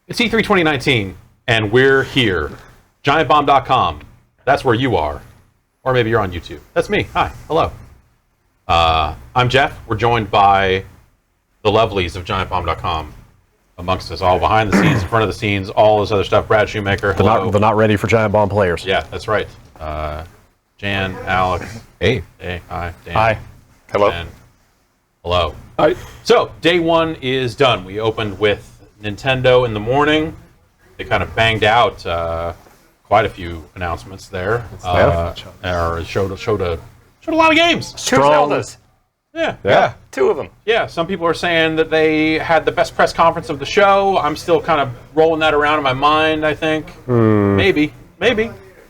It's E3 2019, and we're here. GiantBomb.com. That's where you are. Or maybe you're on YouTube. That's me. Hi. Hello. I'm Jeff. We're joined by the lovelies of GiantBomb.com. Amongst us all, behind the scenes, in front of the scenes, all this other stuff. Brad Shoemaker. Hello. They're not ready for Giant Bomb players. Yeah, that's right. Jan, Alex. Hey. Hey. Hi. Dan. Hi. Hello. And hello. Hi. So, day one is done. We opened with Nintendo in the morning. They kind of banged out quite a few announcements there. Or showed a lot of games. Two Zeldas. Yeah. Two of them. Yeah, some people are saying that they had the best press conference of the show. I'm still kind of rolling that around in my mind, I think. Maybe.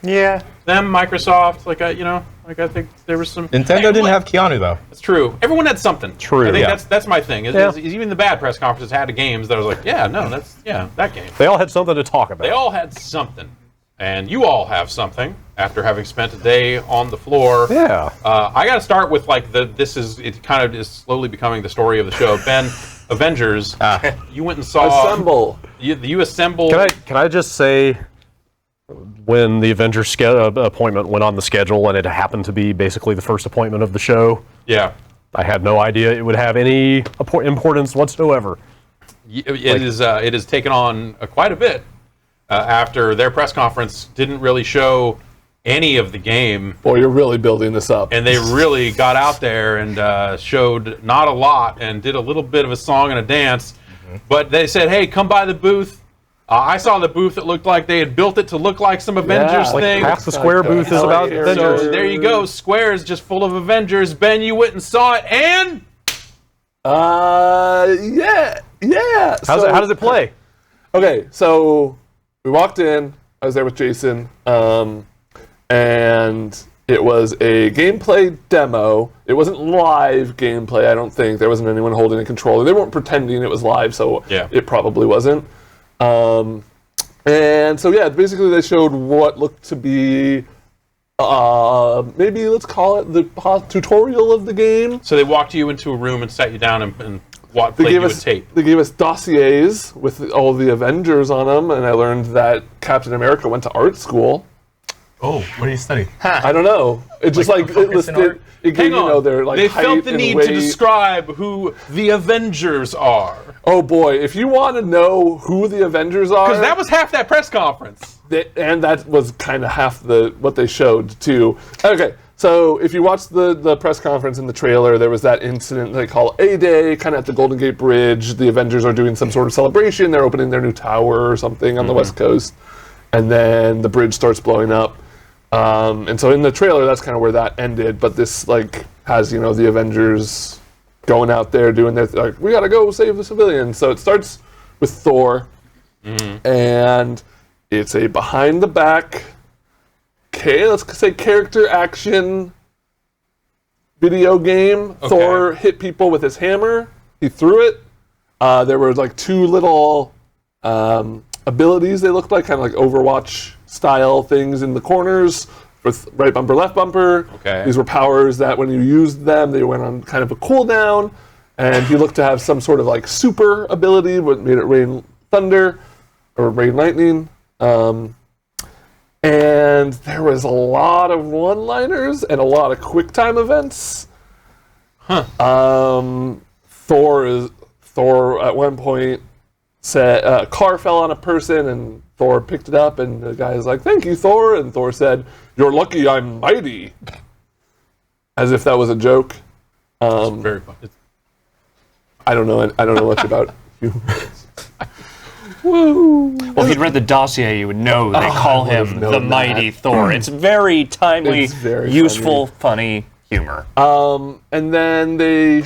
Yeah. Them, Microsoft, I think there was some... Nintendo didn't have Keanu, though. That's true. Everyone had something. True. I think Yeah. that's my thing. Is even the bad press conferences had games that I was like, that game. They all had something to talk about. They all had something. And you all have something after having spent a day on the floor. Yeah. I got to start with it kind of is slowly becoming the story of the show. Ben, Avengers, you went and saw... Assemble. You assembled... Can I just say, when the Avengers appointment went on the schedule and it happened to be basically the first appointment of the show, Yeah. I had no idea it would have any importance whatsoever. It has taken on quite a bit after their press conference didn't really show any of the game. Boy, you're really building this up. And they really got out there and showed not a lot and did a little bit of a song and a dance. Mm-hmm. But they said, hey, come by the booth. I saw the booth that looked like they had built it to look like some Avengers thing. Half the Square booth is about Avengers. So there you go. Square is just full of Avengers. Ben, you went and saw it, and... Yeah. How does it play? Okay, so we walked in. I was there with Jason, and it was a gameplay demo. It wasn't live gameplay, I don't think. There wasn't anyone holding a controller. They weren't pretending it was live, so it probably wasn't. And so, basically they showed what looked to be, maybe let's call it the tutorial of the game. So they walked you into a room and sat you down and played you a tape. They gave us dossiers with all the Avengers on them, and I learned that Captain America went to art school. Oh, what do you study? I don't know. It just it listed. It gave their they height felt the and need weight. to describe who the Avengers are. Oh boy, if you want to know who the Avengers are, Because that was half that press conference. and that was kind of half what they showed too. Okay, so if you watch the press conference in the trailer, there was that incident they call A-Day, kind of at the Golden Gate Bridge. The Avengers are doing some sort of celebration. They're opening their new tower or something on the West Coast, and then the bridge starts blowing up. And so in the trailer, that's kind of where that ended. But this has the Avengers going out there doing their we gotta go save the civilians. So it starts with Thor, and it's a behind the back, let's say character action video game. Okay. Thor hit people with his hammer. He threw it. There were two little abilities. They looked like kind of like Overwatch style things in the corners with right bumper, left bumper. Okay. These were powers that when you used them, they went on kind of a cooldown. And he looked to have some sort of super ability, what made it rain thunder or rain lightning. And there was a lot of one-liners and a lot of quick-time events. Thor at one point said a car fell on a person and Thor picked it up and the guy was like, "Thank you, Thor." And Thor said, "You're lucky I'm mighty." As if that was a joke. Very fun. I don't know much about humans. Well, if you'd read the dossier, you would know they call him the Mighty Thor. It's very timely, It's very useful, funny humor. And then they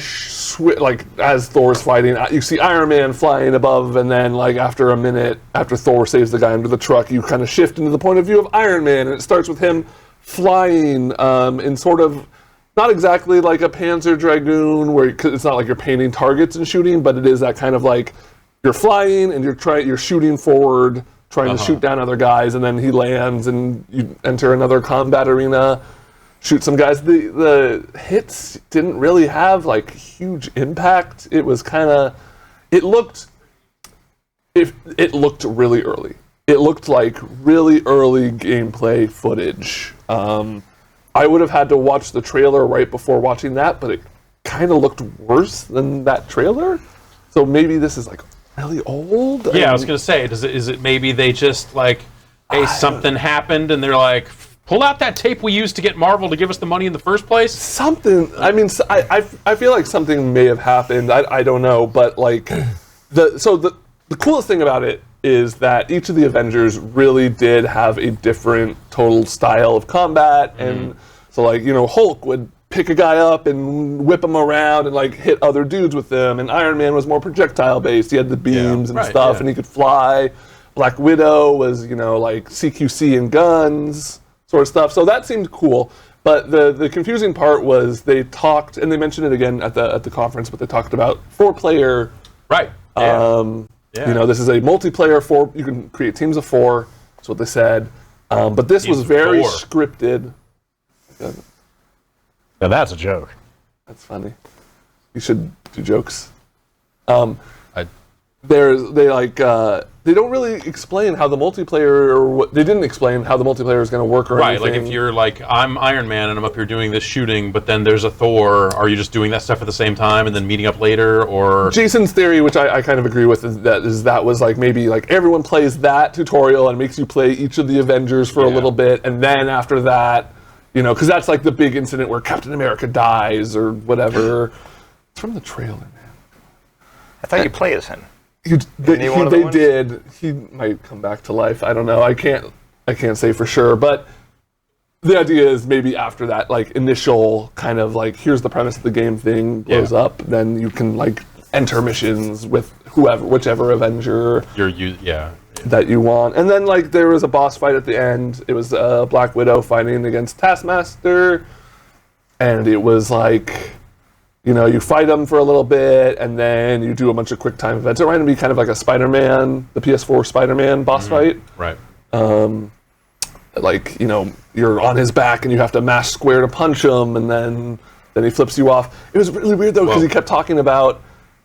as Thor's fighting, you see Iron Man flying above, and then after a minute, after Thor saves the guy under the truck, you kind of shift into the point of view of Iron Man, and it starts with him flying in sort of not exactly like a Panzer Dragoon, where it's not like you're painting targets and shooting, but it is that kind of you're flying and you're shooting forward, trying to shoot down other guys, and then he lands and you enter another combat arena. Shoot some guys. The hits didn't really have huge impact. It was it looked it looked really early. It looked like really early gameplay footage. I would have had to watch the trailer right before watching that, but it kind of looked worse than that trailer. So maybe this is like really old. Yeah, I was gonna say, is it maybe they just like, hey, something happened, and they're like, pull out that tape we used to get Marvel to give us the money in the first place? Something. I mean, I feel like something may have happened. I don't know, but like the coolest thing about it is that each of the Avengers really did have a different total style of combat, and so like Hulk would pick a guy up and whip him around and like hit other dudes with them, and Iron Man was more projectile based. He had the beams and stuff, and he could fly. Black Widow was like CQC and guns sort of stuff. So that seemed cool. But the confusing part was they talked, and they mentioned it again at the conference, but they talked about 4-player. Right. This is a multiplayer 4. You can create teams of 4. That's what they said. But this was very scripted. Now that's a joke. That's funny. You should do jokes. They don't really explain how the multiplayer, they didn't explain how the multiplayer is going to work or anything. Right, like if you're like, I'm Iron Man and I'm up here doing this shooting, but then there's a Thor, are you just doing that stuff at the same time and then meeting up later, or? Jason's theory, which I kind of agree with, is that was like maybe like everyone plays that tutorial and makes you play each of the Avengers for a little bit, and then after that, because that's like the big incident where Captain America dies or whatever. It's from the trailer, man. I thought you played as him. They did. He might come back to life. I don't know. I can't say for sure. But the idea is maybe after that, like initial kind of like here's the premise of the game thing blows up, then you can like enter missions with whichever Avenger that you want. And then like there was a boss fight at the end. It was Black Widow fighting against Taskmaster, and it was like. You fight them for a little bit, and then you do a bunch of quick time events. It reminded me kind of like a Spider-Man, the PS4 Spider-Man boss fight. Right. You're on his back, and you have to mash square to punch him, and then he flips you off. It was really weird, though, because he kept talking about,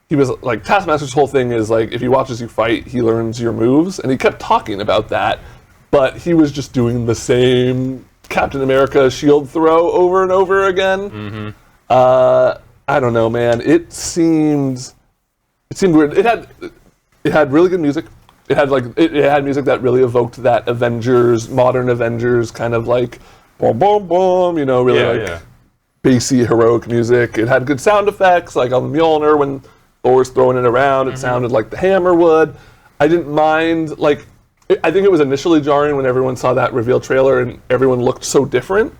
he was, like, Taskmaster's whole thing is, like, if he watches you fight, he learns your moves, and he kept talking about that, but he was just doing the same Captain America shield throw over and over again. I don't know, man. It seemed weird. It had really good music. It had music that really evoked that modern Avengers kind of like boom boom boom, bassy heroic music. It had good sound effects, like on the Mjolnir when Thor's throwing it around. It sounded like the hammer would. I didn't mind. I think it was initially jarring when everyone saw that reveal trailer and everyone looked so different.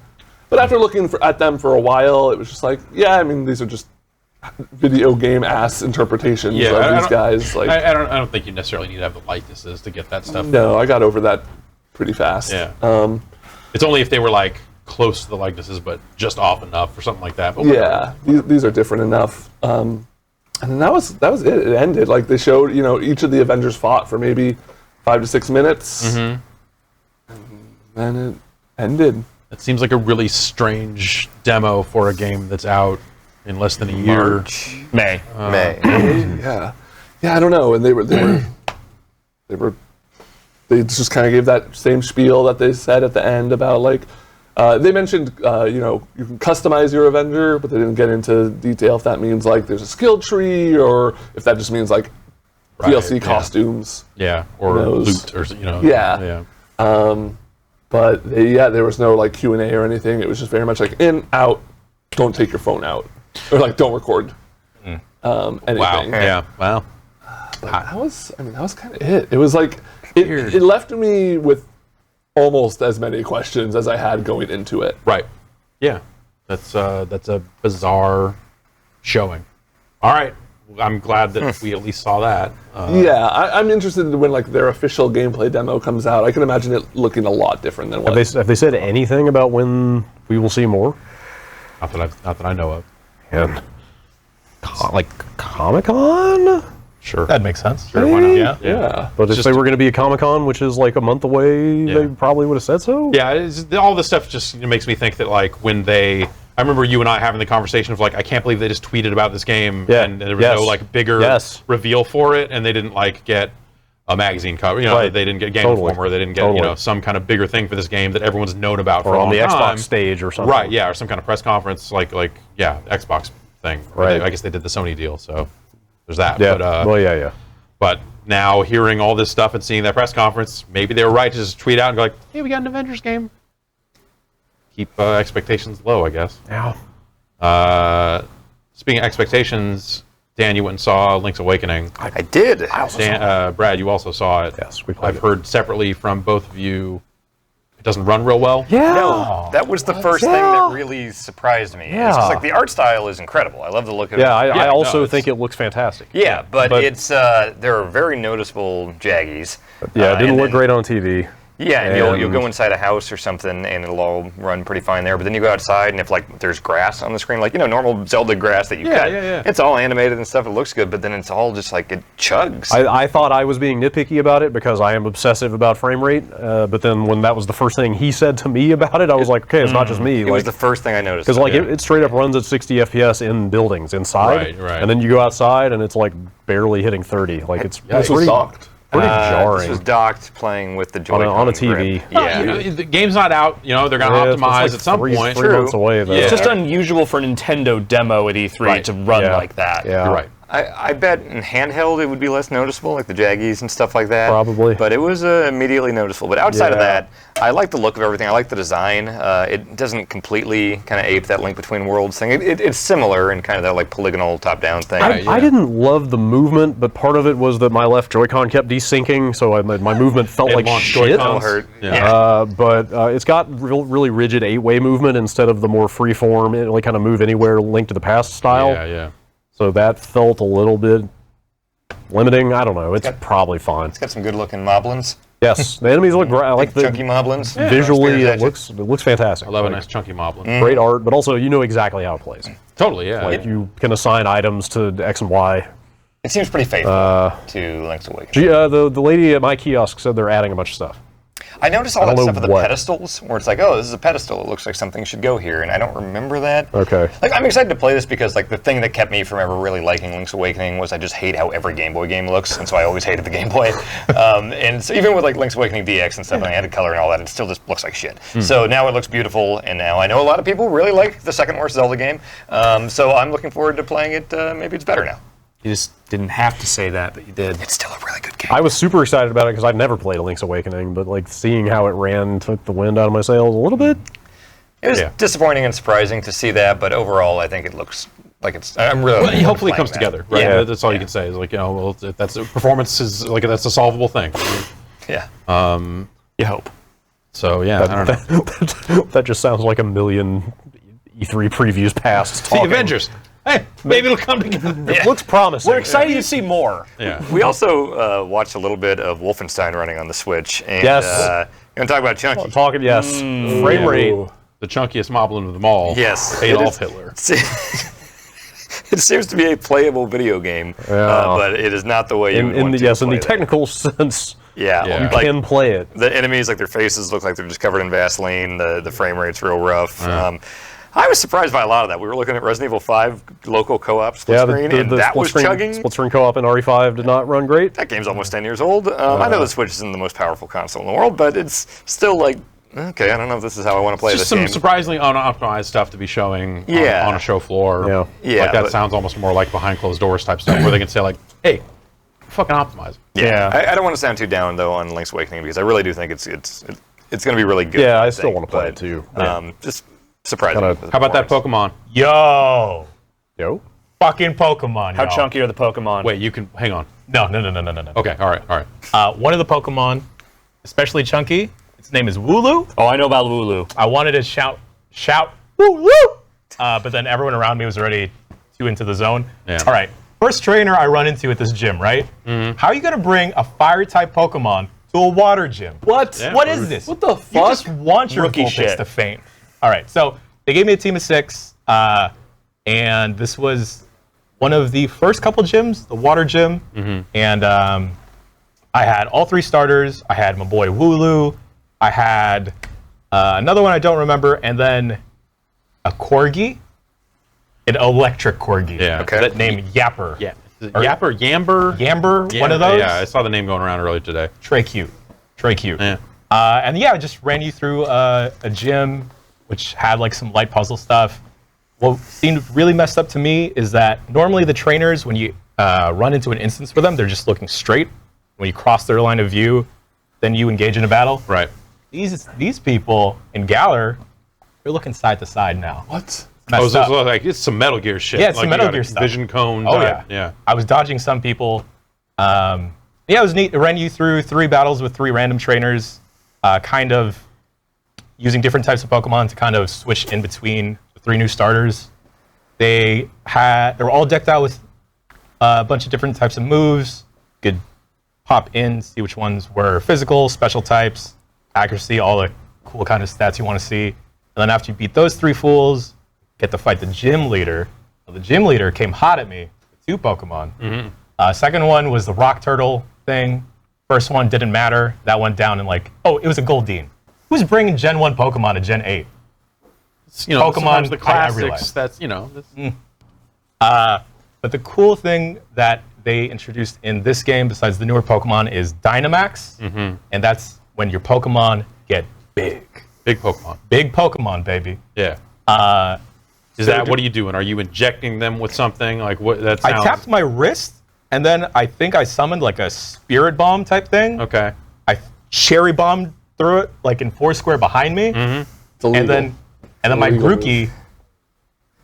But after looking at them for a while, it was just like, these are just video game ass interpretations of these guys. Like, I don't think you necessarily need to have the likenesses to get that stuff. No, I got over that pretty fast. Yeah. It's only if they were like close to the likenesses, but just off enough or something like that. But these are different enough. And then that was it. It ended. Like they showed, each of the Avengers fought for maybe 5 to 6 minutes, and then it ended. It seems like a really strange demo for a game that's out in less than a year. May. Yeah, I don't know. And they just kind of gave that same spiel that they said at the end about like they mentioned you can customize your Avenger, but they didn't get into detail if that means like there's a skill tree or if that just means like DLC costumes. Yeah, or loot or But there was no like Q&A or anything. It was just very much like in, out, don't take your phone out, or like don't record anything. Wow. Yeah. Wow. But that was kind of it. It was like it left me with almost as many questions as I had going into it. Right. Yeah. That's a bizarre showing. All right. I'm glad that we at least saw that. I'm interested in when like their official gameplay demo comes out. I can imagine it looking a lot different than what. Have they said anything about when we will see more? Not that I know of. And like Comic-Con? Sure. That makes sense. Sure. Why not? Yeah. But if they were going to be a Comic-Con, which is like a month away, they probably would have said so. Yeah. All this stuff just makes me think that like when they. I remember you and I having the conversation of like, I can't believe they just tweeted about this game and there was no like bigger reveal for it, and they didn't like get a magazine cover. You know, Right. they didn't get Game Totally. Informer, they didn't get Totally. some kind of bigger thing for this game that everyone's known about for Or a on long the time. Xbox stage or something. Right, yeah, or some kind of press conference like Xbox thing. Right. I guess they did the Sony deal, so there's that. Yeah. But, yeah. but now hearing all this stuff and seeing that press conference, maybe they were right to just tweet out and go like, hey, we got an Avengers game. Keep expectations low, I guess. Yeah. Speaking of expectations, Dan, you went and saw Link's Awakening. I did. Brad, you also saw it. Yes, we played I've it. heard separately from both of you, it doesn't run real well. Yeah. No, that was the first thing that really surprised me. Yeah. It's just like the art style is incredible. I love the look of Yeah, it. I also it's- think it looks fantastic. Yeah, but but- it's there are very noticeable jaggies. Yeah, it didn't and look then- great on TV. Yeah, and you'll And- go inside a house or something, and it'll all run pretty fine there. But then you go outside, and if like there's grass on the screen, like normal Zelda grass that you cut, it's all animated and stuff. It looks good, but then it's all just like it chugs. I thought I was being nitpicky about it because I am obsessive about frame rate. But then when that was the first thing he said to me about it, I was like, okay, it's not just me. it was the first thing I noticed. Because like it straight up runs at 60 FPS in buildings inside, Right. and then you go outside and it's like barely hitting 30. Like it's This was docked. pretty This jarring was docked playing with the Joy-Con on a TV. grip. Well, Yeah. the game's not out. They're going to Yeah, it's optimize like at some three point. months away. Though. Yeah. It's just unusual for Nintendo demo at E3 Right. to run Yeah. like that. Yeah. You're right. I bet in handheld it would be less noticeable, like the jaggies and stuff like that. Probably. But it was immediately noticeable. But outside of Yeah. that, I like the look of everything. I like the design. It doesn't completely kind of ape that Link Between Worlds thing. It's similar in kind of that like polygonal top-down thing. I didn't love the movement, but part of it was that my left Joy-Con kept desyncing, so my movement felt It like launched shit. Joy-Cons. hurt. Yeah. But it's got really rigid 8-way movement instead of the more freeform, like kind of move anywhere Link to the Past style. Yeah. So that felt a little bit limiting. I don't know. It's probably fine. It's got some good-looking moblins. Yes, the enemies look great. I like the Chunky moblins. visually. Spears It looks fantastic. I love a Like, nice chunky moblin. great art, but also you know exactly how it plays. Totally, yeah. Like you can assign items to X and Y. It seems pretty faithful to Link's Awakening. The lady at my kiosk said they're adding a bunch of stuff. I noticed all I that don't stuff know with the what. pedestals, where it's like, oh, this is a pedestal. It looks like something should go here, and I don't remember that. Okay. Like, I'm excited to play this because, like, the thing that kept me from ever really liking Link's Awakening was I just hate how every Game Boy game looks, and so I always hated the Game Boy. And so even with, like, Link's Awakening DX and stuff, and I added color and all that, it still just looks like shit. So now it looks beautiful, and now I know a lot of people really like the second worst Zelda game. So I'm looking forward to playing it. Maybe it's better now. You just didn't have to say that, but you did. It's still a really good game. I was super excited about it because I'd never played a Link's Awakening, but like seeing how it ran took the wind out of my sails a little bit. It was disappointing and surprising to see that, but overall, I think it looks like it's. I'm really. Well, hopefully it playing comes that. together, right? Yeah. That's all you can say. Is like, well, that's performance is like that's a solvable thing. Yeah. You hope. So yeah, I don't know. That just sounds like a million E3 previews past. The Avengers. Hey, maybe it'll come together. It looks promising. We're excited to see more. Yeah. We also watched a little bit of Wolfenstein running on the Switch. And, Yes. you want to talk about Chunky? Talking, yes. Frame rate. The chunkiest moblin of them all. Yes. Adolf It is- Hitler. It seems to be a playable video game, but it is not the way you would In want the to yes, in play the that. technical sense, Yeah. Yeah. you Like, can play it. the enemies, like their faces look like they're just covered in Vaseline. The frame rate's real rough. I was surprised by a lot of that. We were looking at Resident Evil 5 local co-op split screen, and that was chugging. Split screen co-op in RE5 did not run great. That game's almost 10 years old. I know the Switch isn't the most powerful console in the world, but it's still like, okay, I don't know if this is how I want to play Just this some game. surprisingly unoptimized stuff to be showing on a show floor. Yeah. Yeah, Like that but- sounds almost more like behind closed doors type stuff where they can say like, hey, fucking optimize it. Yeah. I don't want to sound too down though on Link's Awakening because I really do think it's going to be really good. Yeah, I still think, want to play but, it too. Just surprising. Kinda- with the How about that performance. Pokemon? Yo, Yo. fucking Pokemon. How y'all. chunky are the Pokemon? Wait, you can hang on. No. Okay, all right. One of the Pokemon, especially chunky. Its name is Wooloo. Oh, I know about Wooloo. I wanted to shout, Wooloo! But then everyone around me was already too into the zone. Yeah. All right, first trainer I run into at this gym, right? How are you gonna bring a fire-type Pokemon to a water gym? What? Yeah, What rude. is this? What the You fuck? just want your Rookie Vulpix shit. to faint. All right, so they gave me a team of 6, and this was one of the first couple gyms, the water gym, and I had all 3 starters. I had my boy Wooloo. I had another one I don't remember, and then a Corgi, an electric Corgi. Yeah. Okay. Named Yapper. Yeah. Yapper, Yamber, one of those. Yeah, I saw the name going around earlier today. Trey cute. Yeah. And yeah, I just ran you through a gym which had like some light puzzle stuff. What seemed really messed up to me is that normally the trainers, when you run into an instance with them, they're just looking straight. When you cross their line of view, then you engage in a battle. Right. These people in Galler, they're looking side to side now. What? Messed up. So like it's some Metal Gear shit. Yeah, it's like some you Metal got a Gear stuff. Vision cone. Oh type. yeah. I was dodging some people. Yeah, it was neat. It ran you through 3 battles with 3 random trainers, kind of using different types of Pokemon to kind of switch in between the 3 new starters. They were all decked out with a bunch of different types of moves. You could pop in, see which ones were physical, special types, accuracy, all the cool kind of stats you want to see. And then after you beat those 3 fools, get to fight the gym leader. Well, the gym leader came hot at me with 2 Pokemon. Second one was the rock turtle thing. First one didn't matter. That went down in like, it was a Goldeen. Who's bringing Gen 1 Pokemon to Gen 8? Pokemon, Pokemon, the I classics. realize. That's But the cool thing that they introduced in this game, besides the newer Pokemon, is Dynamax. And that's when your Pokemon get big. big Pokemon. Big Pokemon, baby. Yeah. Is So that what are you doing? Are you injecting them with something like what? That sounds. I tapped my wrist, and then I think I summoned like a Spirit Bomb type thing. Okay. I Cherry Bombed through it, like in Foursquare behind me, It's illegal. and then my Illegal Grookey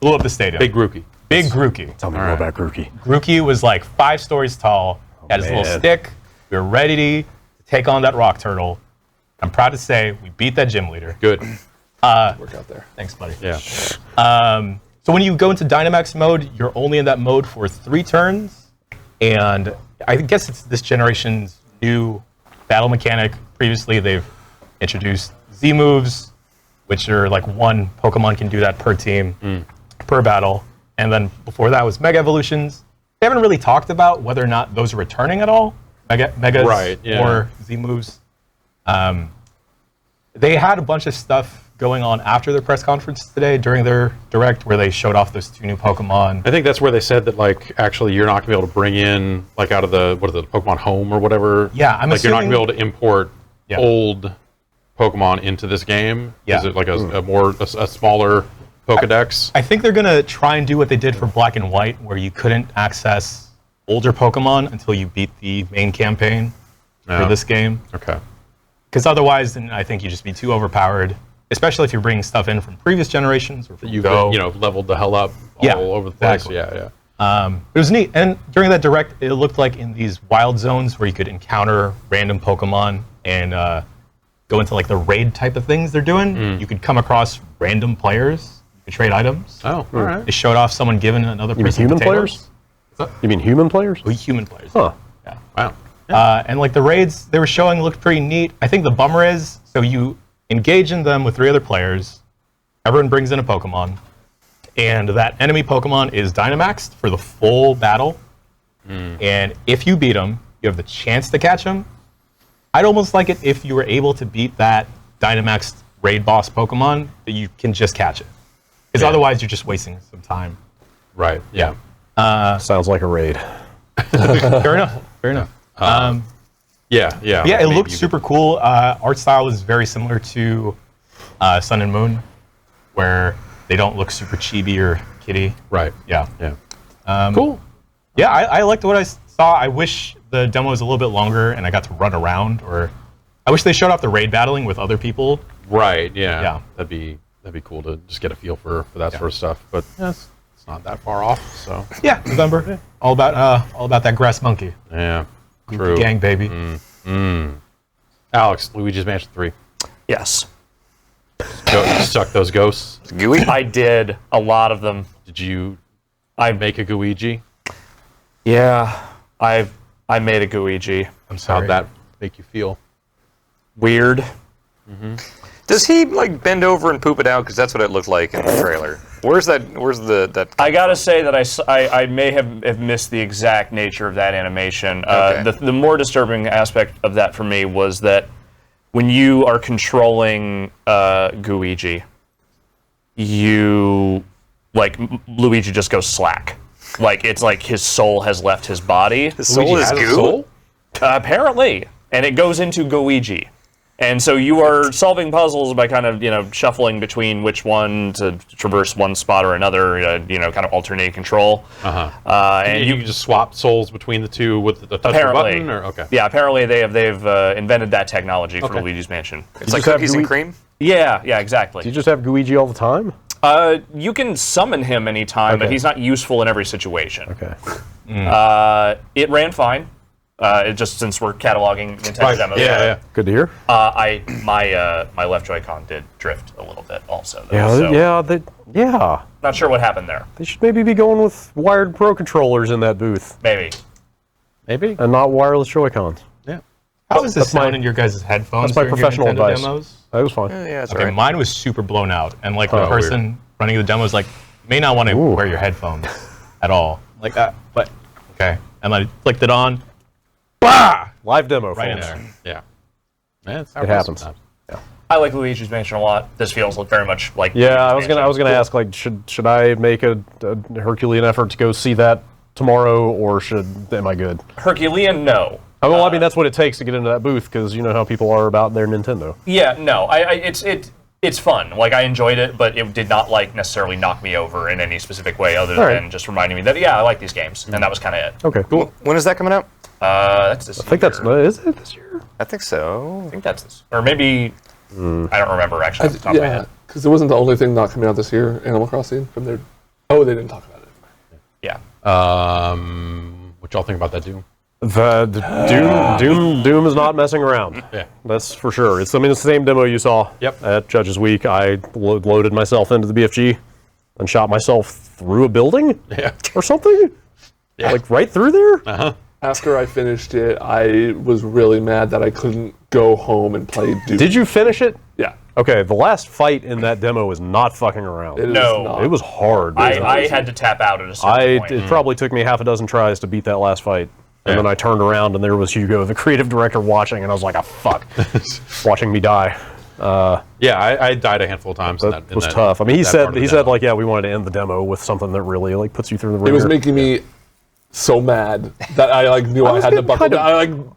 blew up the stadium. Big Grookey. Big Grookey. Tell me more about Grookey. Grookey was like 5 stories tall. Had his little man. stick. We were ready to take on that rock turtle. I'm proud to say we beat that gym leader. Good. Work out there. Thanks, buddy. Yeah. So when you go into Dynamax mode, you're only in that mode for 3 turns. And I guess it's this generation's new battle mechanic. Previously, they've introduced Z moves, which are like 1 Pokemon can do that per team, per battle. And then before that was Mega Evolutions. They haven't really talked about whether or not those are returning at all. Megas Right, yeah. or Z moves. They had a bunch of stuff going on after their press conference today during their direct where they showed off those 2 new Pokemon. I think that's where they said that like actually you're not gonna be able to bring in like out of the Pokemon Home or whatever. Yeah, I'm like you're not gonna be assuming- able to import Yeah. old Pokemon into this game. Yeah. Is it like a smaller Pokedex? I think they're going to try and do what they did for Black and White, where you couldn't access older Pokemon until you beat the main campaign Yeah. for this game. Okay. Because otherwise, then I think you'd just be too overpowered, especially if you're bringing stuff in from previous generations or from You've Go. leveled the hell up Yeah, all over the place. exactly. Yeah. It was neat. And during that direct, it looked like in these wild zones where you could encounter random Pokemon and go into like the raid type of things they're doing, you could come across random players. You could trade items. Oh, all right. They showed off someone giving another You mean person human potatoes. players? You mean human players? Oh, human players. Huh. Yeah. Wow. And like the raids they were showing looked pretty neat. I think the bummer is, so you engage in them with 3 other players. Everyone brings in a Pokemon. And that enemy Pokemon is Dynamaxed for the full battle. And if you beat him, you have the chance to catch him. I'd almost like it if you were able to beat that Dynamaxed raid boss Pokemon, that you can just catch it. Because Yeah. otherwise you're just wasting some time. Right. Yeah. Sounds like a raid. Fair enough. Fair enough. Yeah. Yeah. Yeah, it Maybe looked you super cool. Art style is very similar to Sun and Moon, where they don't look super chibi or kiddie. could- Right. Yeah. Yeah. Cool. Yeah, I liked what I saw. I wish the demo was a little bit longer and I got to run around, or I wish they showed off the raid battling with other people. Right. Yeah. Yeah. That'd be cool to just get a feel for that sort of stuff. But yeah, it's not that far off. So Yeah, November. All about that grass monkey. yeah. True. Gang, baby. Alex, Luigi's Mansion 3. Yes. Go, suck those ghosts. Gooey? I did a lot of them. Did you I make a Guigi? Yeah. I made a Guiji. I'm sorry. How'd that make you feel? Weird. Does he like bend over and poop it out? Because that's what it looked like in the trailer. Where's that? I gotta say that I may have missed the exact nature of that animation. Okay. The more disturbing aspect of that for me was that when you are controlling Guiji, you like Luigi just goes slack. Like it's like his soul has left his body. His soul is goo? Soul? Apparently, and it goes into Goiji. And so you are solving puzzles by kind of, shuffling between which one to traverse one spot or another, kind of alternate control. And you can just swap souls between the two with the touch of a button? Or, okay. Yeah, apparently they've invented that technology for Luigi's Mansion. It's like cookies and cream? Yeah, exactly. Do you just have Guigi all the time? You can summon him anytime, but he's not useful in every situation. Okay. It ran fine. Just since we're cataloging Nintendo demos. Yeah. Good to hear. My left Joy-Con did drift a little bit also. Though, Not sure what happened there. They should maybe be going with wired Pro controllers in that booth, Maybe. and not wireless Joy-Cons. Yeah. How was the sound in your guys' headphones? That's my during your professional Nintendo advice. Demos? That was fine. Yeah, it's Okay, alright. mine was super blown out, and like the person running the demo was like, may not want to wear your headphones at all, like that. But okay, and I flicked it on. Bah! Live demo, Right in fans. there. Yeah. It happens. I like Luigi's Mansion a lot. This feels very much like. Yeah, Luigi's I was Mansion. gonna ask, like, should I make a Herculean effort to go see that tomorrow, or am I good? Herculean, no. Well, I mean, that's what it takes to get into that booth, because you know how people are about their Nintendo. Yeah, no. It's fun. Like, I enjoyed it, but it did not necessarily knock me over in any specific way, other than just reminding me that I like these games, and that was kind of it. Okay, cool. When is that coming out? That's this. I think that's is it this year? I think so. I think that's this, or maybe I don't remember actually off the top of my head. because it wasn't the only thing not coming out this year, Animal Crossing, from their... Oh, they didn't talk about it. Yeah. What y'all think about that, Doom? Doom is not messing around. Yeah. That's for sure. It's the same demo you saw at Judges Week. I loaded myself into the BFG and shot myself through a building or something. Yeah. Like right through there. Uh-huh. After I finished it, I was really mad that I couldn't go home and play Doom. Did you finish it? Yeah. Okay, the last fight in that demo is not fucking around. It is No. not. It was hard. I had to tap out at a certain point. It probably took me half a dozen tries to beat that last fight. And then I turned around and there was Hugo, the creative director, watching, and I was like, "Ah, fuck," watching me die. I died a handful of times. That was tough. I mean, he said like, yeah, we wanted to end the demo with something that really like puts you through the ringer. It was making me so mad that I knew I had to buckle down.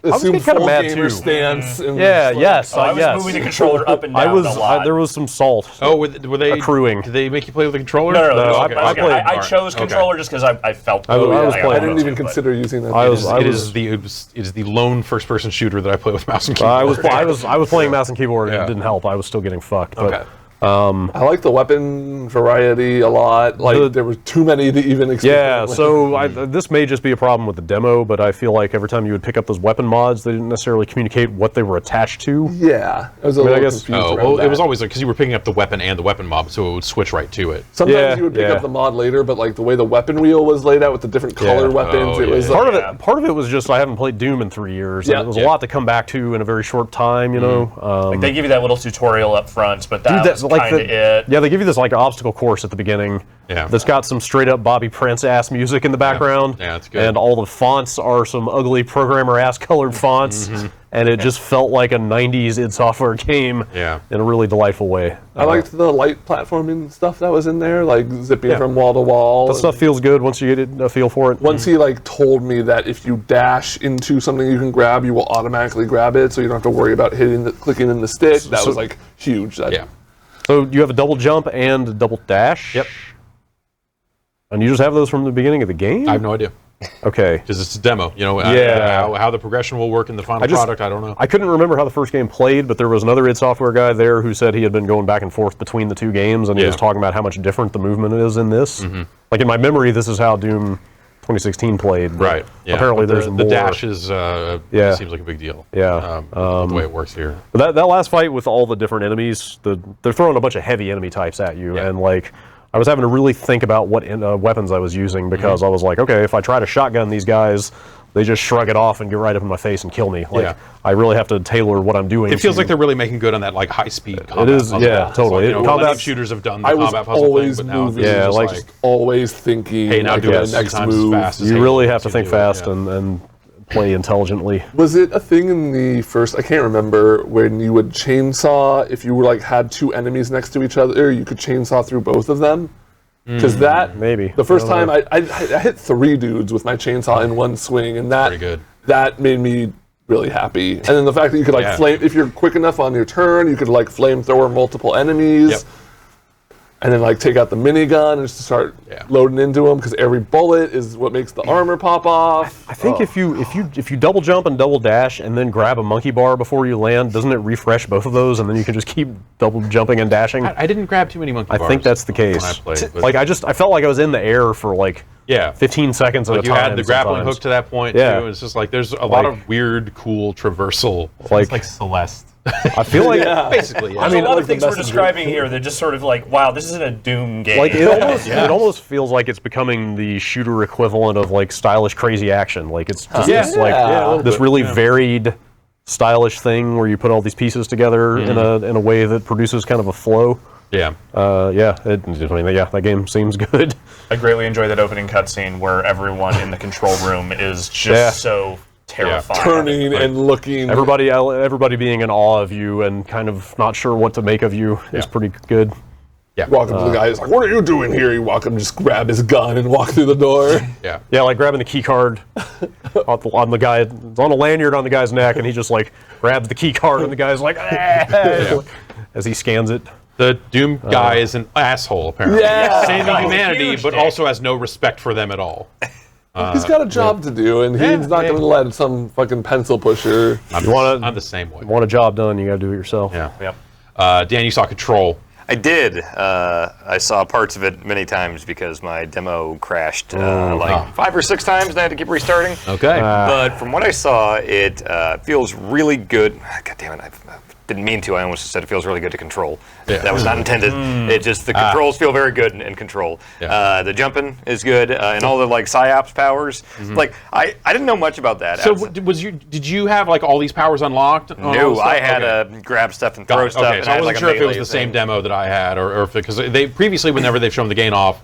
I assumed kinda full mad gamer too. stance. And Yeah, just, yes, I was yes. moving the controller up and down a lot. There was some salt. Oh, were they accruing. Did they make you play with the controller? No, I played- I chose controller just because I felt. I was like playing I didn't it. even consider using that. It is the lone first-person shooter that I play with mouse and keyboard. I was playing mouse and keyboard and Yeah. it didn't help. I was still getting fucked. But Okay. I like the weapon variety a lot. Like there were too many to even explain. yeah, so this may just be a problem with the demo, but I feel like every time you would pick up those weapon mods, they didn't necessarily communicate what they were attached to. Yeah, I was a I little guess- confused. Oh, around well, that. it was always like because you were picking up the weapon and the weapon mob, so it would switch right to it. Sometimes you would pick yeah. up the mod later, but like the way the weapon wheel was laid out with the different color weapons, Oh, it was yeah. like, Part of it was just I haven't played Doom in 3 years, and Yeah. it was a lot to come back to in a very short time, you know. Like they give you that little tutorial up front, but that was like kind of it. Yeah, they give you this like obstacle course at the beginning. Yeah. That's got some straight up Bobby Prince ass music in the background. Yeah, it's good. And all the fonts are some ugly programmer ass colored fonts. And it just felt like a 90s id Software game Yeah. in a really delightful way. I liked the light platforming stuff that was in there, like zipping from wall to wall. That stuff feels good once you get a feel for it. Once he like told me that if you dash into something you can grab, you will automatically grab it, so you don't have to worry about clicking in the stick. That was like huge. Yeah. So you have a double jump and a double dash? Yep. And you just have those from the beginning of the game? I have no idea Okay. because it's a demo. You know, how the progression will work in the final product, I don't know. I couldn't remember how the first game played, but there was another id Software guy there who said he had been going back and forth between the two games, and he Yeah. was talking about how much different the movement is in this. Like in my memory, this is how Doom 2016 played. but Right. Yeah. Apparently, But there's the more. dash is seems like a big deal. Yeah. The way it works here. But that last fight with all the different enemies, they're throwing a bunch of heavy enemy types at you, and like I was having to really think about what weapons I was using because I was like, okay, if I try to shotgun these guys, they just shrug it off and get right up in my face and kill me. Like I really have to tailor what I'm doing. It feels like they're really making good on that like high speed combat. It is, puzzle. yeah, It's totally. Like, you know, Combat plenty of shooters have done the I was combat puzzle always thing, but now moving, this is Yeah, just like- like always thinking. hey, now like, do the it 3 next times move. as fast as you Halo really lets have to you think do it, fast yeah. and play intelligently. Was it a thing in the first? I can't remember when you would chainsaw if you were like had two enemies next to each other. You could chainsaw through both of them. Because maybe. the first time I hit 3 dudes with my chainsaw in one swing, and Pretty good. that made me really happy. And then the fact that you could like flame, if you're quick enough on your turn, you could like flamethrower multiple enemies. Yep. And then like take out the minigun and just start loading into them, because every bullet is what makes the armor pop off. I think if you double jump and double dash and then grab a monkey bar before you land, doesn't it refresh both of those, and then you can just keep double jumping and dashing? I didn't grab too many monkey bars. I think that's the case. When I played, Like I felt like I was in the air for like 15 seconds at a you time. had the grappling sometimes. hook to that point Yeah. too. It's just like there's a lot of weird, cool traversal. It's like Celeste. I feel like Basically, yeah. I mean, a lot like of the things we're messenger. describing here, they're just sort of like, wow, this isn't a Doom game. like it almost feels like it's becoming the shooter equivalent of like stylish crazy action. Like it's just this, like this really varied stylish thing where you put all these pieces together in a way that produces kind of a flow. Yeah. That game seems good. I greatly enjoy that opening cutscene where everyone in the control room is just so terrifying. Turning and looking. Everybody being in awe of you and kind of not sure what to make of you is pretty good. Walk up to the guy, he's like, "What are you doing here?" You walk up, just grab his gun and walk through the door. Yeah, like grabbing the key card on the guy, it's on a lanyard on the guy's neck, and he just like grabs the key card, and the guy's like, as he scans it. The Doom guy is an asshole, apparently. Saving humanity, Huge but dick. also has no respect for them at all. He's got a job to do, and he's not going to let some fucking pencil pusher. I'm the same way. Want a job done, you got to do it yourself. Yeah. Dan, you saw Control. I did. I saw parts of it many times because my demo crashed 5 or 6 times and I had to keep restarting. Okay. But from what I saw, it feels really good. God damn it, I didn't mean to. I almost said it feels really good to control. Yeah. That was not intended. It just, the controls feel very good in Control. Yeah. The jumping is good, and all the like PsyOps powers. Like, I didn't know much about that. So did you have like all these powers unlocked? on all No, this I stuff? had Okay. to grab stuff and throw stuff. Okay, and so I had, wasn't like, sure a if it was melee the same thing. demo that I had, or if because they previously, whenever they've shown the game off,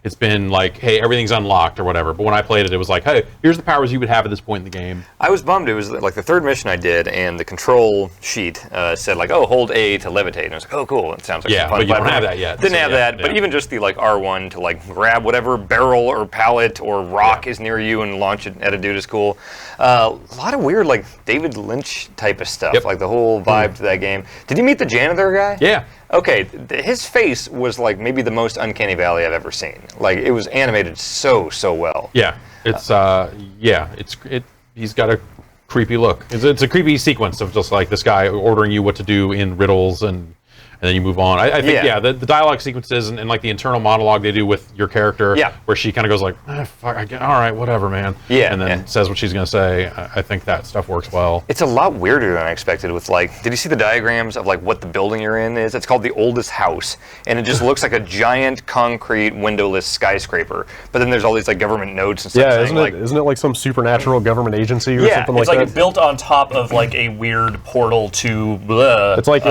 it's been like, hey, everything's unlocked or whatever. But when I played it, it was like, hey, here's the powers you would have at this point in the game. I was bummed. It was like the 3rd mission I did, and the control sheet said like, oh, hold A to levitate. And I was like, oh, cool. It sounds like some fun but you don't platforming. have that yet. Didn't So, have that. But even just the like R1 to like grab whatever barrel or pallet or rock is near you and launch it at a dude is cool. A lot of weird like David Lynch type of stuff, like the whole vibe to that game. Did you meet the janitor guy? Yeah. Okay, his face was like maybe the most uncanny valley I've ever seen. Like it was animated so well. Yeah. It's he's got a creepy look. It's a creepy sequence of just like this guy ordering you what to do in riddles and then you move on. I think the dialogue sequences and like the internal monologue they do with your character, where she kind of goes like, fuck, all right, whatever, man, and then says what she's gonna say. I think that stuff works well. It's a lot weirder than I expected. With like, did you see the diagrams of like what the building you're in is? It's called the oldest house, and it just looks like a giant concrete windowless skyscraper. But then there's all these like government notes and stuff. Yeah, saying, isn't it like some supernatural government agency or something like it's like that? it's built on top of like a weird portal to blah. It's like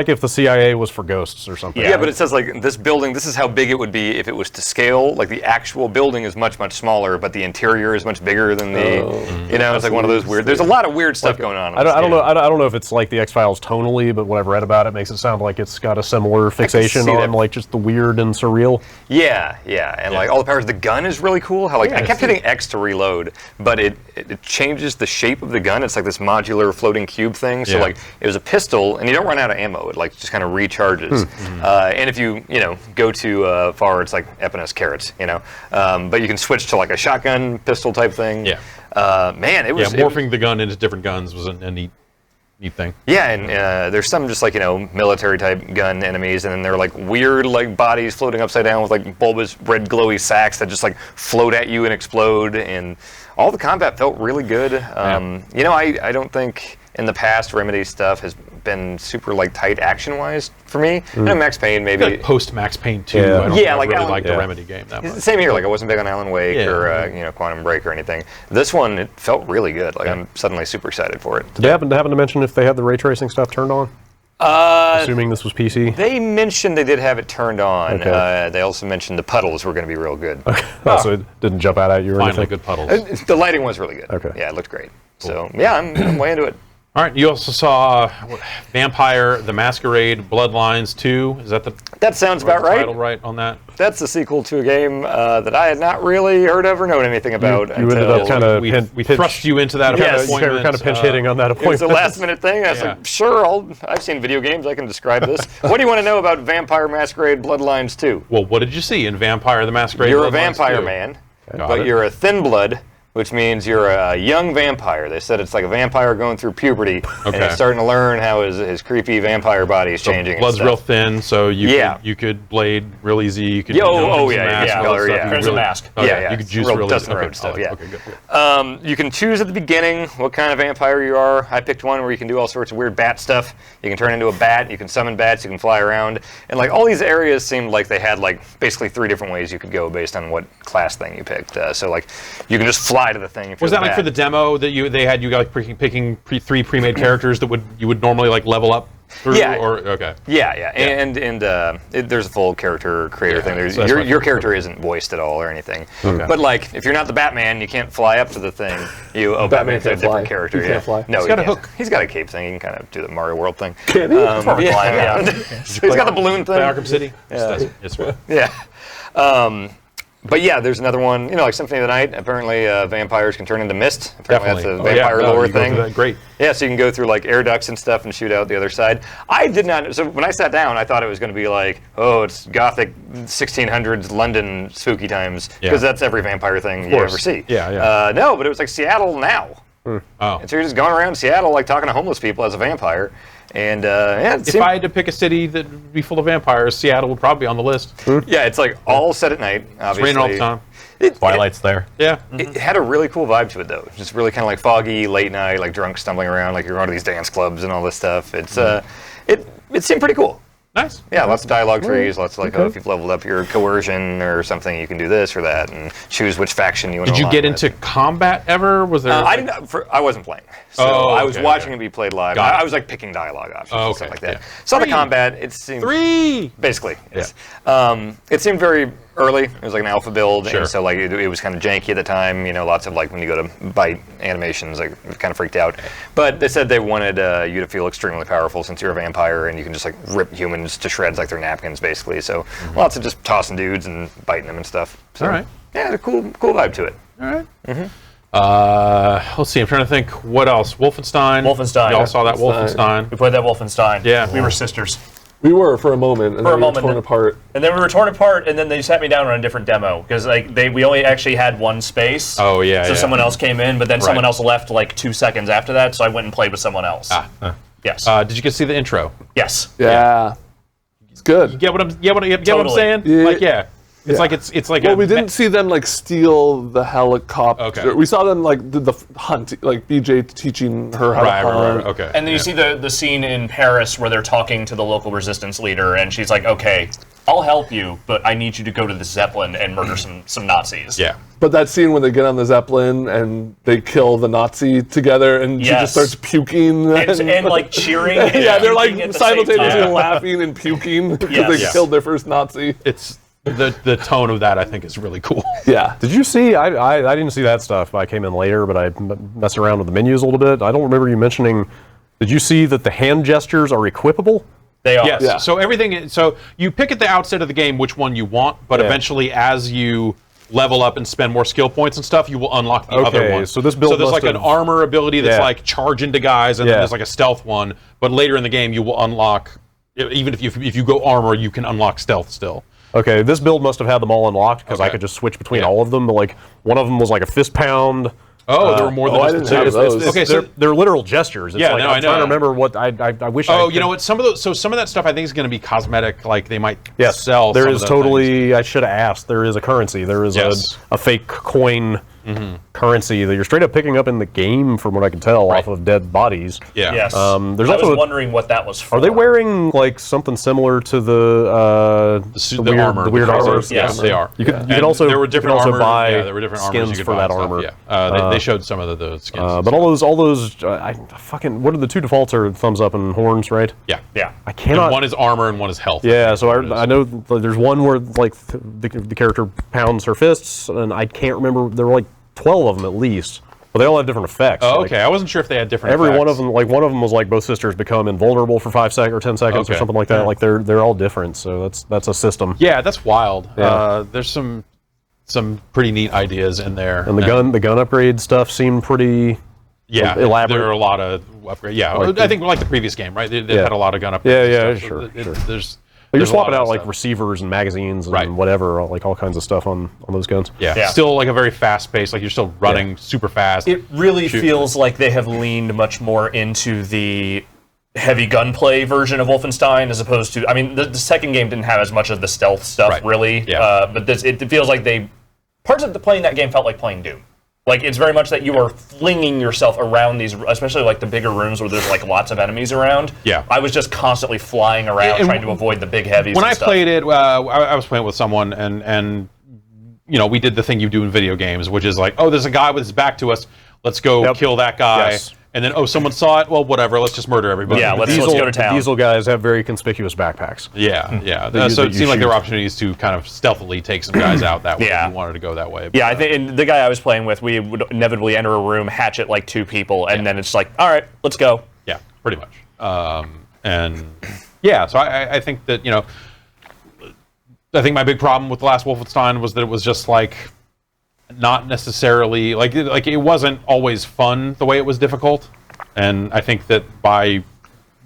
if the CIA was for ghosts or something. Yeah, but it says like this building, this is how big it would be if it was to scale. Like the actual building is much smaller, but the interior is much bigger than it's like one of those weird. There's a lot of weird stuff going on. I don't know if it's like the X-Files tonally, but what I've read about it makes it sound like it's got a similar fixation see on that. like just the weird and surreal. Yeah, and like all the powers. The gun is really cool. How like I kept hitting X to reload, but it changes the shape of the gun. It's like this modular floating cube thing. So like it was a pistol, and you don't run out of ammo. It like just kind of recharges. And if you go too far, it's like Eponus carrots. But you can switch to like a shotgun pistol type thing. Yeah. Man, it was morphing the gun into different guns was a neat thing. Yeah, and there's some just like military type gun enemies, and then there are like weird like bodies floating upside down with like bulbous red glowy sacks that just like float at you and explode, and all the combat felt really good. I don't think in the past Remedy stuff has been super like tight action wise for me. Max Payne maybe. Like post Max Payne 2, Yeah. I don't like really Alan- like the Remedy game that much. Same here. Like I wasn't big on Alan Wake Yeah. or Quantum Break or anything. This one it felt really good. Like I'm suddenly super excited for it. Did they happen to mention if they had the ray tracing stuff turned on? Assuming this was PC. They mentioned they did have it turned on. Okay. They also mentioned the puddles were going to be real good. So it didn't jump out at you or Finally, anything? good puddles. The lighting was really good. Okay. Yeah, it looked great. So yeah, I'm way into it. All right, you also saw Vampire the Masquerade Bloodlines 2. Is that the That sounds about right. title right on that? That's the sequel to a game that I had not really heard of or known anything about. You ended up kind of We thrust you into that Yes. appointment. kind of pinch hitting on that It was appointment. a last minute thing. I was Yeah. like, sure, I've seen video games. I can describe this. What do you want to know about Vampire Masquerade Bloodlines 2? Well, what did you see in Vampire the Masquerade You're a Bloodlines vampire 2? man, Got but it. you're a thin blood, which means you're a young vampire. They said it's like a vampire going through puberty, and Okay. he's starting to learn how his creepy vampire body is changing. and Blood's stuff. real thin, so Yeah. you could blade real easy. You could Yo, you know, oh, Crimson yeah, Mask yeah, and all that yeah. stuff. You Crimson really- Mask. Okay, Yeah, yeah. you could juice Real real Dustin easy. Road stuff, okay, yeah. Okay, good. You can choose at the beginning what kind of vampire you are. I picked one where you can do all sorts of weird bat stuff. You can turn into a bat. You can summon bats. You can fly around. And like all these areas seemed like they had like basically 3 different ways you could go based on what class thing you picked. So like you can just fly to the thing. If Was you're that like for the demo that they had you like picking 3 pre-made characters that you would normally like level up through? Yeah. Or okay. Yeah. And there's a full character creator thing. so that's Your fine. character isn't voiced at all or anything. But like, if you're not the Batman, you can't fly up to the thing. Batman's a can't different fly. character. He can't fly. No, He's he got a can't. hook. He's got a cape thing. He can kind of do the Mario World thing. Can he? Yeah. So he's got the balloon thing. Play Arkham City. It's right. Yeah. But yeah, there's another one, like Symphony of the Night. Apparently, vampires can turn into mist. Apparently, Definitely. that's a vampire lore you go thing. through that. Great. Yeah, so you can go through like air ducts and stuff and shoot out the other side. I did not. So when I sat down, I thought it was going to be like, oh, it's gothic 1600s London spooky times, because that's every vampire thing you ever see. Yeah. No, but it was like Seattle now. Oh. And so you're just going around Seattle, like talking to homeless people as a vampire. And it If I had to pick a city that would be full of vampires, Seattle would probably be on the list. yeah, it's like all set at night. It's Obviously, raining all the time. Twilight's there. Yeah. It had a really cool vibe to it, though. Just really kind of like foggy, late night, like drunk stumbling around, like you're going to these dance clubs and all this stuff. It's it seemed pretty cool. Nice. Yeah, lots of dialogue trees, lots of like, oh, if you've leveled up your coercion or something, you can do this or that, and choose which faction you want to Did you align get with. into combat ever? Was there? I didn't. I wasn't playing, so Oh, I was okay, watching okay. it be played live. Got it. I was like picking dialogue options and stuff Okay, like that. yeah. Saw the 3. combat. It seemed 3. basically. Yes. It seemed very early. It was like an alpha build, Sure. and so like it was kind of janky at the time. Lots of like when you go to bite animations, like it kind of freaked out. But they said they wanted you to feel extremely powerful since you're a vampire and you can just like rip humans to shreds like they're napkins, basically. So lots of just tossing dudes and biting them and stuff. So, All right. Yeah, it had a cool vibe to it. All right. Let's see. I'm trying to think. What else? Wolfenstein. Wolfenstein. Y'all saw that Wolfenstein. We played that Wolfenstein. Yeah. We were sisters. We were for a moment, and For a then we were moment, torn apart. And then we were torn apart, and then they sat me down on a different demo because we only actually had one space. Oh, yeah, So yeah. someone else came in, but then Right. someone else left like 2 seconds after that, so I went and played with someone else. Yes. Did you get to see the intro? Yes. Yeah. It's good. Get what I'm? Get what I'm Totally. saying? Yeah. Like It's like it's like Well, we didn't see them like steal the helicopter. Okay. We saw them like the hunt, like BJ teaching her how Right, to hunt. okay. And then you see the scene in Paris where they're talking to the local resistance leader, and she's like, "Okay, I'll help you, but I need you to go to the Zeppelin and murder some Nazis." Yeah. But that scene when they get on the Zeppelin and they kill the Nazi together, and she Yes. just starts puking And like cheering. And yeah, they're puking like at the same simultaneously time. laughing and puking because Yes. they Yes. killed their first Nazi. It's the tone of that I think is really cool. Yeah. Did you see? I didn't see that stuff. I came in later, but I messed around with the menus a little bit. I don't remember you mentioning. Did you see that the hand gestures are equipable? They are. Yes. Yeah. So everything. So you pick at the outset of the game which one you want, but Yeah. eventually, as you level up and spend more skill points and stuff, you will unlock the other Okay, one. so this build So there's must like an have- armor ability that's Yeah. like charge into guys, and then Yeah. there's like a stealth one. But later in the game, you will unlock. Even if you go armor, you can unlock stealth still. Okay, this build must have had them all unlocked because I Okay. could just switch between Yeah. all of them. But like one of them was like a fist pound. Oh, there were more than I just didn't the two. have those. Okay, so they're literal gestures. It's Yeah, like, no, I'm I know. trying to remember what I wish. I oh, could- you know what? Some of that stuff I think is going to be cosmetic. Like they might Yes, sell. there some is of those totally. things. I should have asked. There is a currency. There is Yes. a fake coin currency that you're straight up picking up in the game, from what I can tell, off of dead bodies. Yeah. Yes. There's I also was a- wondering what that was for. Are they wearing like something similar to the The armor, the weird the armor? colours, yes, they are. You could And also there were different you can also armor. buy Yeah, there were different armors skins you could for buy that and stuff, armor. Yeah, they showed some of those skins. But all those, I fucking. What are the two defaults? Are thumbs up and horns, right? yeah. Yeah. I And cannot. one is armor and one is health. Yeah, so It is. I know there's one where like the character pounds her fists, and I can't remember. There were like 12 of them at least, but But they all have different effects. Oh, like, okay. I wasn't sure if they had different every effects. one of them, like one of them was like both sisters become invulnerable for 5 seconds or 10 seconds or Okay. something like that. Yeah. Like they're all different. So that's a system. Yeah, that's wild. Yeah. There's some pretty neat ideas in there. And the gun upgrade stuff seemed pretty elaborate. There are a lot of upgrades. Yeah, I think like the previous game, right? They had a lot of gun upgrades. Yeah, and stuff. sure. There's But you're there's a lot swapping of out like stuff. receivers and magazines and Right. whatever, like all kinds of stuff on those guns. Yeah. Still like a very fast pace. Like you're still running super fast. It really Shoot. feels like they have leaned much more into the heavy gunplay version of Wolfenstein as opposed to. I mean, the second game didn't have as much of the stealth stuff, Right. really. Yeah. But it feels like parts of playing that game felt like playing Doom. Like it's very much that you are flinging yourself around these, especially like the bigger rooms where there's like lots of enemies around. Yeah. I was just constantly flying around And trying to avoid the big heavies. When and I stuff. played it, I was playing with someone, and you know, we did the thing you do in video games, which is like, oh, there's a guy with his back to us. Let's go kill that guy. Yes. And then, oh, someone saw it. Well, whatever. Let's just murder everybody. Yeah, let's Diesel, go to town. Diesel guys have very conspicuous backpacks. Yeah, yeah. That So you it seemed like there were shoot. opportunities to kind of stealthily take some guys out that way. Yeah. If you wanted to go that way. Yeah, I think and the guy I was playing with, we would inevitably enter a room, hatchet like 2 people, and then it's like, all right, let's go. Yeah, pretty much. And yeah, so I think that, you know, I think my big problem with the last Wolfenstein was that it was just like not necessarily like it wasn't always fun the way it was difficult. And I think that by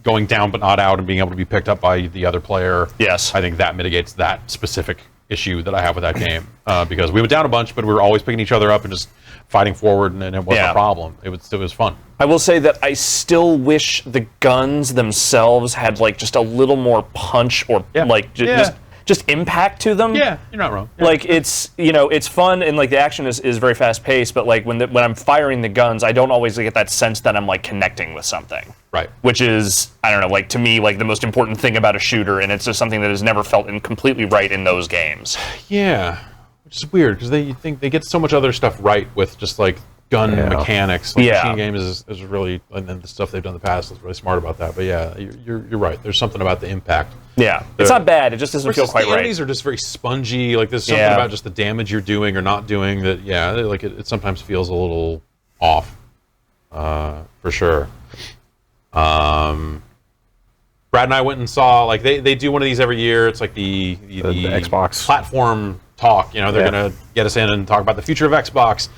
going down but not out and being able to be picked up by the other player, Yes. I think that mitigates that specific issue that I have with that game. Because we went down a bunch, but we were always picking each other up and just fighting forward, and it wasn't Yeah. a problem. It was fun. I will say that I still wish the guns themselves had like just a little more punch or Yeah. like Yeah. just impact to them. Yeah, you're not wrong. Yeah. Like it's it's fun and like the action is very fast paced, but like when I'm firing the guns, I don't always get that sense that I'm like connecting with something. Right. Which is, I don't know, like to me like the most important thing about a shooter, and it's just something that has never felt completely right in those games. Yeah, which is weird because you think they get so much other stuff right with just like gun mechanics. Like, Yeah. Machine Games is really, and then the stuff they've done in the past is really smart about that. But yeah, you're right. There's something about the impact. Yeah, it's not bad. It just doesn't feel quite the right. enemies are just very spongy. Like there's something Yeah. about just the damage you're doing or not doing that. Yeah, like it sometimes feels a little off, for sure. Brad and I went and saw like they do one of these every year. It's like the Xbox platform talk. You know, they're gonna get us in and talk about the future of Xbox,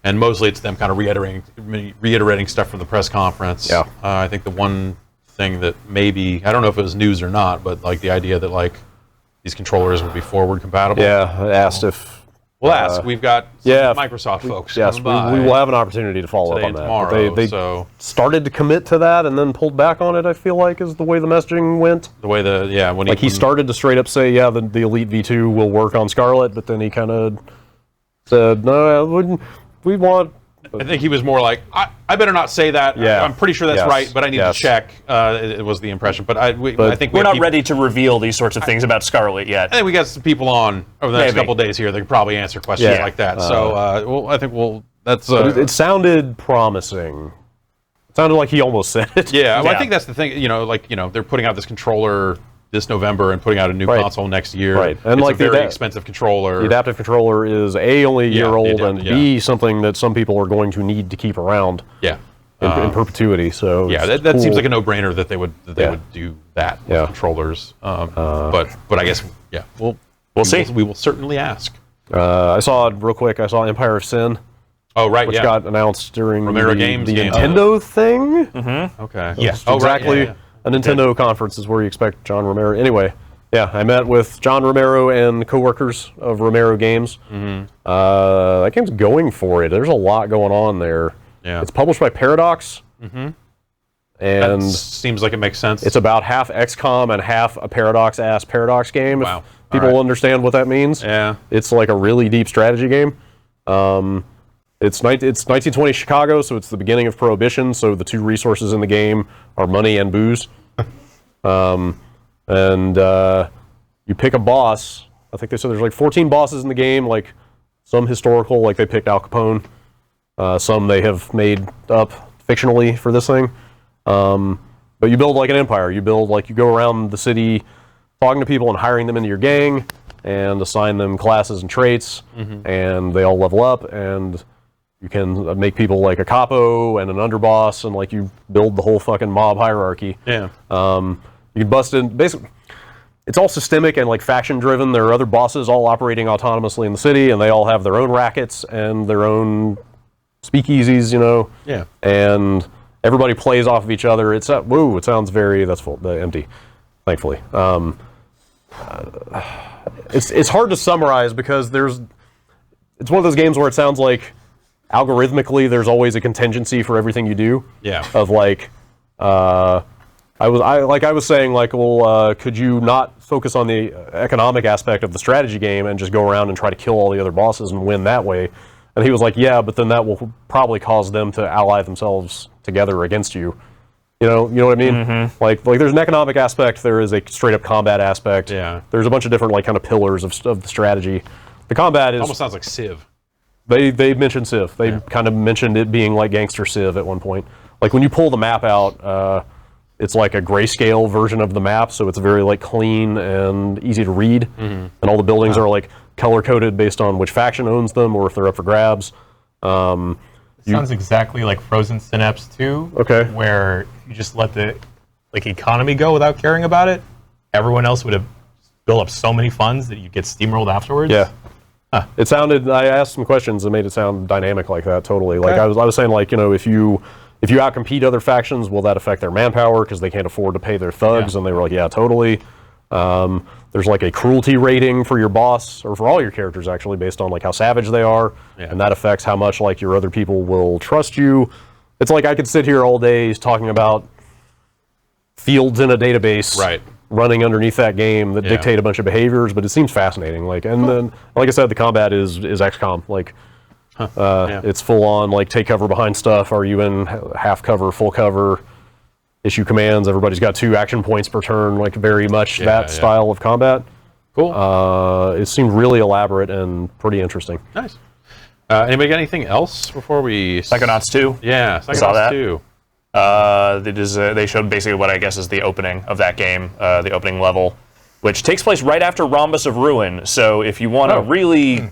and mostly it's them kind of reiterating stuff from the press conference. Yeah. I think the one thing that maybe I don't know if it was news or not, but like the idea that like these controllers would be forward compatible. Yeah, I asked if. We'll ask. We've got some Microsoft folks. Yes, we will have an opportunity to follow today up on and that. tomorrow. But they so started to commit to that and then pulled back on it. I feel like is the way the messaging went. the way when Like he started to straight up say, yeah, the Elite V2 will work on Scarlet, but then he kind of said, no, we want. I think he was more like, I better not say that. Yeah. I'm pretty sure that's Yes. right, but I need Yes. to check. It was the impression. But I think We're not people, ready to reveal these sorts of things about Scarlet yet. I think we got some people on over the next Maybe. couple of days here that can probably answer questions Yeah. like that. So, I think that's. It sounded promising. It sounded like he almost said it. yeah, well, I Yeah. think that's the thing. They're putting out this controller this November and putting out a new Right. console next year. Right. And it's like a the very ada- expensive controller. The adaptive controller is A, only a year the old, adaptive, and B, something that some people are going to need to keep around Yeah. in perpetuity. So Yeah, it's that seems cool. like a no-brainer that they would do that with Yeah. controllers. But I guess we'll see. We will certainly ask. I saw real quick. I saw Empire of Sin, Oh right, which yeah. got announced during Romero the Games game. Nintendo thing. Okay. Yes. Oh, right, Exactly. yeah. A Nintendo conference is where you expect John Romero. Anyway, yeah, I met with John Romero and coworkers of Romero Games. That game's going for it. There's a lot going on there. Yeah. It's published by Paradox. That And seems like it makes sense. it's about half XCOM and half a Paradox-ass Paradox game. Wow. If people All right. understand what that means. Yeah. It's like a really deep strategy game. It's 1920 Chicago, so it's the beginning of Prohibition. So the two resources in the game are money and booze. And you pick a boss. I think they said there's like 14 bosses in the game. Like some historical, like they picked Al Capone. Some they have made up fictionally for this thing. But you build like an empire. You go around the city talking to people and hiring them into your gang and assign them classes and traits, and they all level up, and You can make people like a capo and an underboss, and like you build the whole fucking mob hierarchy. Yeah. You can bust in, basically, it's all systemic and like faction driven. There are other bosses all operating autonomously in the city, and they all have their own rackets and their own speakeasies, you know. Yeah. And everybody plays off of each other. It sounds very, that's full, empty, thankfully. It's hard to summarize because it's one of those games where it sounds like algorithmically there's always a contingency for everything you do. Yeah. Of like, I was saying, like, well, could you not focus on the economic aspect of the strategy game and just go around and try to kill all the other bosses and win that way? And he was like, yeah, but then that will probably cause them to ally themselves together against you. You know what I mean? Mm-hmm. Like there's an economic aspect, there is a straight up combat aspect. Yeah. There's a bunch of different like kind of pillars of the strategy. The combat is almost sounds like Civ. They mentioned Civ. They kind of mentioned it being like gangster Civ at one point. Like when you pull the map out, it's like a grayscale version of the map, so it's very like clean and easy to read. Mm-hmm. And all the buildings are like color coded based on which faction owns them or if they're up for grabs. Sounds exactly like Frozen Synapse 2. Okay. Where you just let the economy go without caring about it. Everyone else would have built up so many funds that you get steamrolled afterwards. Yeah. It sounded. I asked some questions and made it sound dynamic like that. Totally. Okay. Like I was saying, like, you know, if you outcompete other factions, will that affect their manpower because they can't afford to pay their thugs? Yeah. And they were like, yeah, totally. There's like a cruelty rating for your boss or for all your characters actually, based on like how savage they are, and that affects how much like your other people will trust you. It's like I could sit here all day talking about fields in a database. Right. Running underneath that game that dictate a bunch of behaviors, but it seems fascinating. Like, and then, like I said, the combat is XCOM. Like, it's full on. Like, take cover behind stuff. Are you in half cover, full cover? Issue commands. Everybody's got 2 action points per turn. Like, very much that style of combat. Cool. It seemed really elaborate and pretty interesting. Nice. Anybody got anything else before we? Psychonauts 2. Yeah, Psychonauts Saw that. 2. They showed basically what I guess is the opening of that game, the opening level, which takes place right after Rhombus of Ruin. So if you want to really,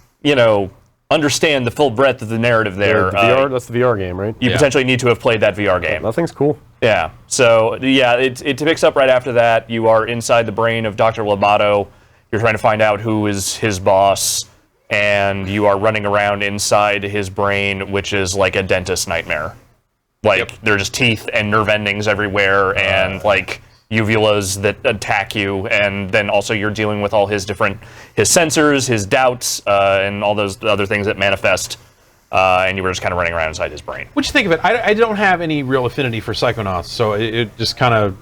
understand the full breadth of the narrative there, that's the VR game, right? You potentially need to have played that VR game. That thing's cool. Yeah. So it picks up right after that. You are inside the brain of Dr. Lobato. You're trying to find out who is his boss, and you are running around inside his brain, which is like a dentist nightmare. Like, there are just teeth and nerve endings everywhere, and like uvulas that attack you, and then also you're dealing with all his sensors, his doubts, and all those other things that manifest, and you were just kind of running around inside his brain. What'd you think of it? I don't have any real affinity for Psychonauts, so it just kind of,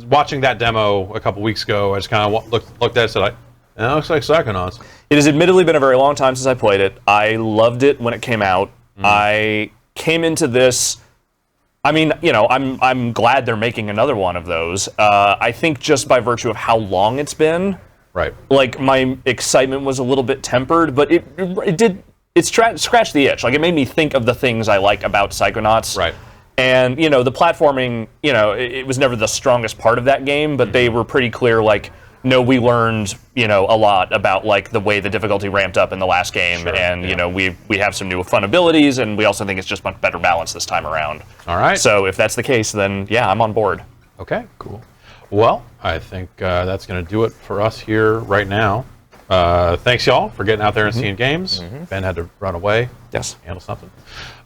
watching that demo a couple weeks ago, I just kind of looked at it and said, it looks like Psychonauts. It has admittedly been a very long time since I played it. I loved it when it came out. I came into this, I'm glad they're making another one of those. I think just by virtue of how long it's been, right? Like, my excitement was a little bit tempered, but it scratched the itch. Like, it made me think of the things I like about Psychonauts. Right. And, the platforming, it was never the strongest part of that game, but they were pretty clear, like, no, we learned, a lot about, like, the way the difficulty ramped up in the last game, we have some new fun abilities, and we also think it's just much better balanced this time around. All right. So if that's the case, then, yeah, I'm on board. Okay, cool. Well, I think that's going to do it for us here right now. Thanks, y'all, for getting out there and seeing games. Ben had to run away. Yes. Handle something.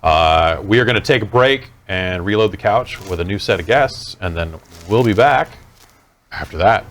We are going to take a break and reload the couch with a new set of guests, and then we'll be back after that.